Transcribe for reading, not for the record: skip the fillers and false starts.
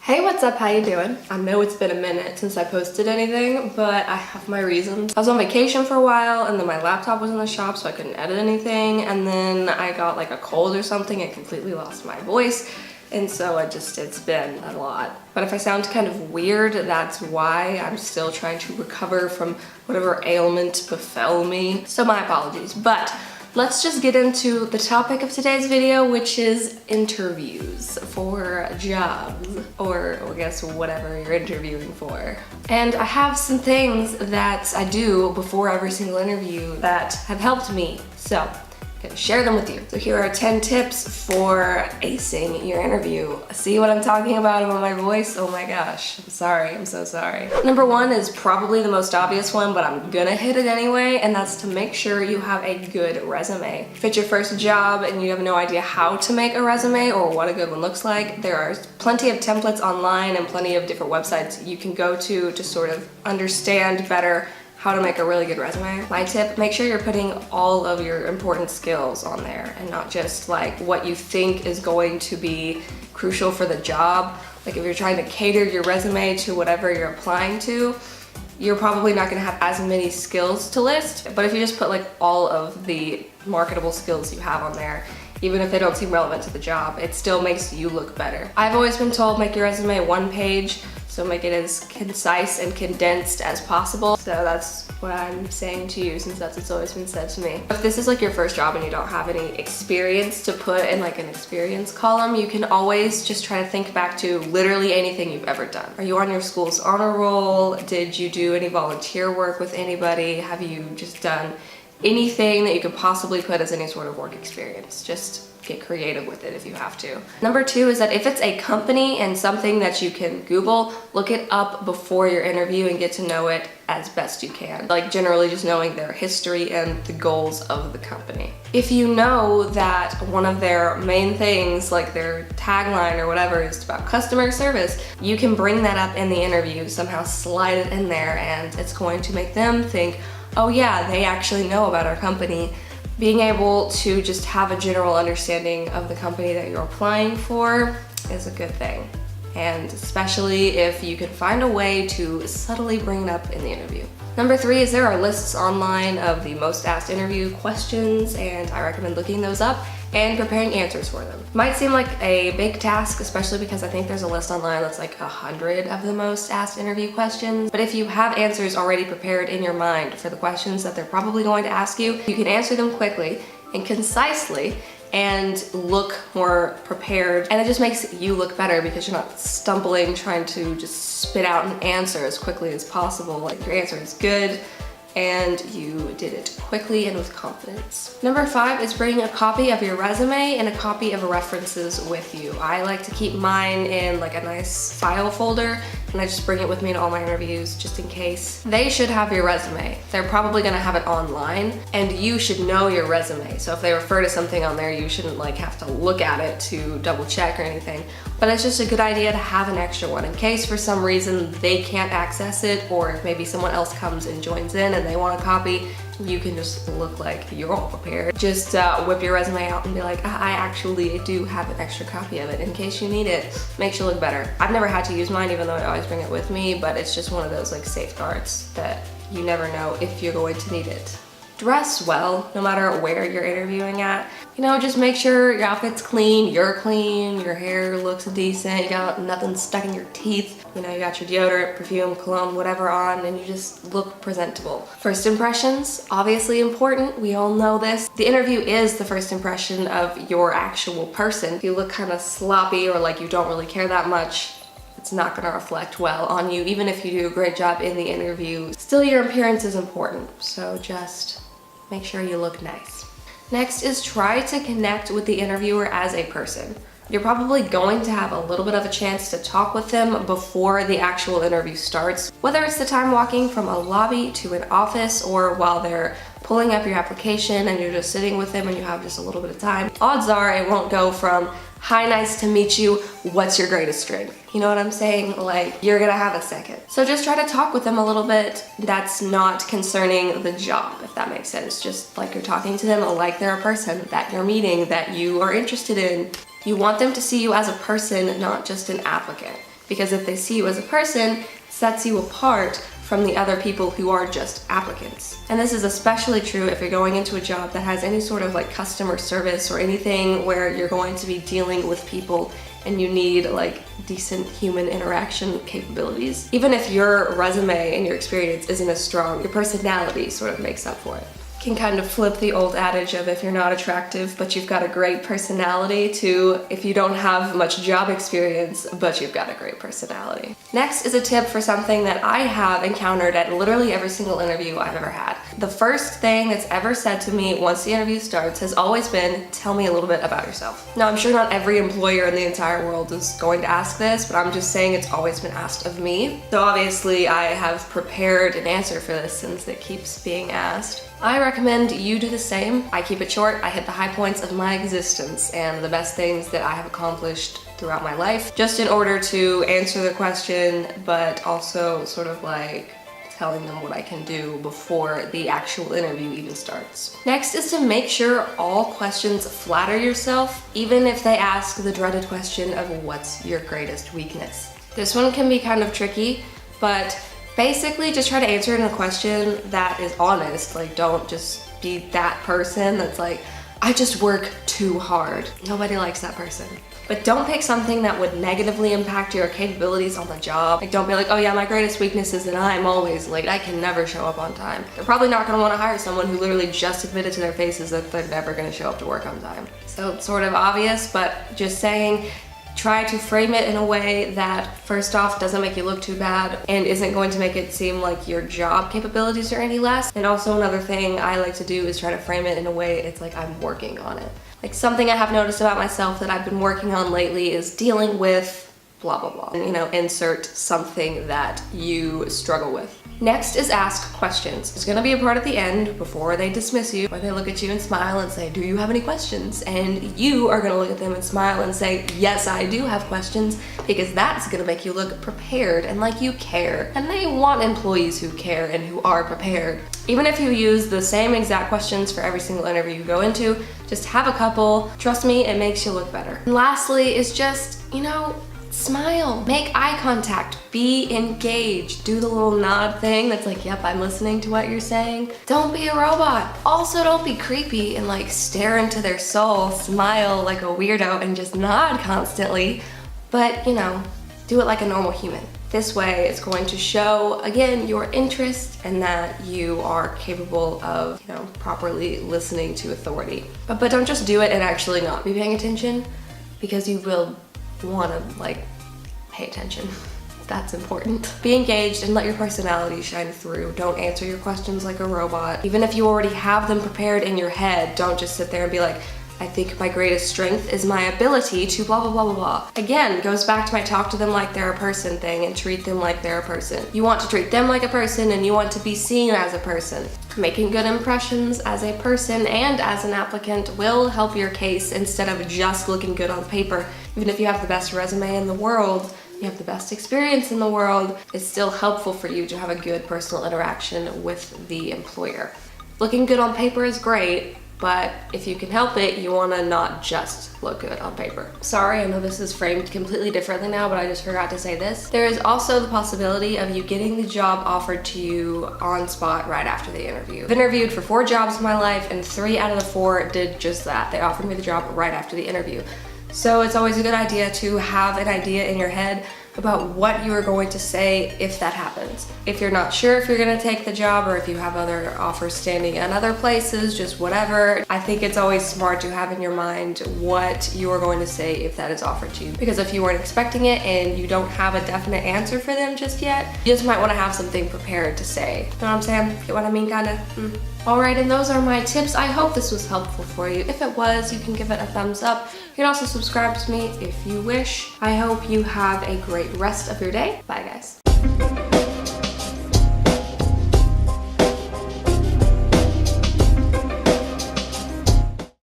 Hey, what's up? How you doing? I know it's been a minute since I posted anything, but I have my reasons. I was on vacation for a while and then my laptop was in the shop so I couldn't edit anything, and then I got like a cold or something and completely lost my voice, and so it's been a lot. But if I sound kind of weird, that's why. I'm still trying to recover from whatever ailment befell me, so my apologies. But let's just get into the topic of today's video, which is interviews for jobs, or I guess whatever you're interviewing for. And I have some things that I do before every single interview that have helped me, so I'm gonna share them with you. So here are 10 tips for acing your interview. See what I'm talking about my voice? Oh my gosh, I'm sorry, I'm so sorry. Number one is probably the most obvious one, but I'm gonna hit it anyway, and that's to make sure you have a good resume. If it's your first job and you have no idea how to make a resume or what a good one looks like, there are plenty of templates online and plenty of different websites you can go to sort of understand better how to make a really good resume. My tip, make sure you're putting all of your important skills on there and not just like what you think is going to be crucial for the job. Like if you're trying to cater your resume to whatever you're applying to, you're probably not gonna have as many skills to list. But if you just put like all of the marketable skills you have on there, even if they don't seem relevant to the job, it still makes you look better. I've always been told make your resume one page, so make it as concise and condensed as possible. So that's what I'm saying to you, since that's what's always been said to me. If this is like your first job and you don't have any experience to put in like an experience column, you can always just try to think back to literally anything you've ever done. Are you on your school's honor roll? Did you do any volunteer work with anybody? Have you just done anything that you could possibly put as any sort of work experience? Just get creative with it if you have to. Number two is that if it's a company and something that you can Google, look it up before your interview and get to know it as best you can. Like generally just knowing their history and the goals of the company. If you know that one of their main things, like their tagline or whatever, is about customer service, you can bring that up in the interview, somehow slide it in there, and it's going to make them think, oh yeah, they actually know about our company. Being able to just have a general understanding of the company that you're applying for is a good thing. And especially if you can find a way to subtly bring it up in the interview. Number three is there are lists online of the most asked interview questions, and I recommend looking those up and preparing answers for them. Might seem like a big task, especially because I think there's a list online that's like 100 of the most asked interview questions. But if you have answers already prepared in your mind for the questions that they're probably going to ask you, you can answer them quickly and concisely and look more prepared. And it just makes you look better because you're not stumbling trying to just spit out an answer as quickly as possible. Like your answer is good and you did it quickly and with confidence. Number five is bringing a copy of your resume and a copy of references with you. I like to keep mine in like a nice file folder, and I just bring it with me to all my interviews just in case. They should have your resume. They're probably gonna have it online, and you should know your resume. So if they refer to something on there, you shouldn't like have to look at it to double check or anything. But it's just a good idea to have an extra one in case for some reason they can't access it, or if maybe someone else comes and joins in and they want a copy, you can just look like you're all prepared. Just whip your resume out and be like, I actually do have an extra copy of it in case you need it. Makes you look better. I've never had to use mine, even though I always bring it with me, but it's just one of those like safeguards that you never know if you're going to need it. Dress well, no matter where you're interviewing at. You know, just make sure your outfit's clean, you're clean, your hair looks decent, you got nothing stuck in your teeth. You know, you got your deodorant, perfume, cologne, whatever on, and you just look presentable. First impressions, obviously important. We all know this. The interview is the first impression of your actual person. If you look kind of sloppy or like you don't really care that much, it's not gonna reflect well on you. Even if you do a great job in the interview, still your appearance is important. So just make sure you look nice. Next is try to connect with the interviewer as a person. You're probably going to have a little bit of a chance to talk with them before the actual interview starts, whether it's the time walking from a lobby to an office or while they're pulling up your application and you're just sitting with them and you have just a little bit of time. Odds are it won't go from, hi, nice to meet you, what's your greatest strength? You know what I'm saying? Like, you're gonna have a second. So just try to talk with them a little bit that's not concerning the job, if that makes sense. Just like you're talking to them like they're a person that you're meeting, that you are interested in. You want them to see you as a person, not just an applicant. Because if they see you as a person, it sets you apart from the other people who are just applicants. And this is especially true if you're going into a job that has any sort of like customer service or anything where you're going to be dealing with people and you need like decent human interaction capabilities. Even if your resume and your experience isn't as strong, your personality sort of makes up for it. Can kind of flip the old adage of if you're not attractive but you've got a great personality to if you don't have much job experience but you've got a great personality. Next is a tip for something that I have encountered at literally every single interview I've ever had. The first thing that's ever said to me once the interview starts has always been, tell me a little bit about yourself. Now I'm sure not every employer in the entire world is going to ask this, but I'm just saying it's always been asked of me. So obviously I have prepared an answer for this since it keeps being asked. I recommend you do the same. I keep it short. I hit the high points of my existence and the best things that I have accomplished throughout my life, just in order to answer the question, but also sort of like telling them what I can do before the actual interview even starts. Next is to make sure all questions flatter yourself, even if they ask the dreaded question of what's your greatest weakness. This one can be kind of tricky, but basically just try to answer it in a question that is honest. Like, don't just be that person that's like, I just work too hard. Nobody likes that person. But don't pick something that would negatively impact your capabilities on the job. Like, don't be like, oh yeah, my greatest weakness is that I'm always late. I can never show up on time. They're probably not gonna wanna hire someone who literally just admitted to their faces that they're never gonna show up to work on time. So it's sort of obvious, but just saying, try to frame it in a way that, first off, doesn't make you look too bad and isn't going to make it seem like your job capabilities are any less. And also another thing I like to do is try to frame it in a way it's like I'm working on it. Like, something I have noticed about myself that I've been working on lately is dealing with blah, blah, blah. You know, insert something that you struggle with. Next is ask questions. There's gonna be a part at the end before they dismiss you where they look at you and smile and say, do you have any questions? And you are gonna look at them and smile and say, yes, I do have questions, because that's gonna make you look prepared and like you care. And they want employees who care and who are prepared. Even if you use the same exact questions for every single interview you go into, just have a couple. Trust me, it makes you look better. And lastly is just, you know, smile, make eye contact, be engaged, do the little nod thing that's like, yep, I'm listening to what you're saying. Don't be a robot. Also, don't be creepy and like stare into their soul, smile like a weirdo and just nod constantly, but you know, do it like a normal human. This way it's going to show, again, your interest and that you are capable of, you know, properly listening to authority. But don't just do it and actually not be paying attention, because you will want to like pay attention. That's important. Be engaged and let your personality shine through. Don't answer your questions like a robot. Even if you already have them prepared in your head, don't just sit there and be like, I think my greatest strength is my ability to blah, blah, blah, blah, blah. Again, goes back to my talk to them like they're a person thing and treat them like they're a person. You want to treat them like a person and you want to be seen as a person. Making good impressions as a person and as an applicant will help your case instead of just looking good on paper. Even if you have the best resume in the world, you have the best experience in the world, it's still helpful for you to have a good personal interaction with the employer. Looking good on paper is great, but if you can help it, you want to not just look good on paper. Sorry, I know this is framed completely differently now, but I just forgot to say this. There is also the possibility of you getting the job offered to you on spot right after the interview. I've interviewed for 4 jobs in my life and 3 out of the 4 did just that. They offered me the job right after the interview. So it's always a good idea to have an idea in your head about what you are going to say if that happens. If you're not sure if you're gonna take the job or if you have other offers standing in other places, just whatever, I think it's always smart to have in your mind what you are going to say if that is offered to you. Because if you weren't expecting it and you don't have a definite answer for them just yet, you just might wanna have something prepared to say. Know what I'm saying? Get what I mean, kinda? Alright, and those are my tips. I hope this was helpful for you. If it was, you can give it a thumbs up. You can also subscribe to me if you wish. I hope you have a great rest of your day. Bye, guys.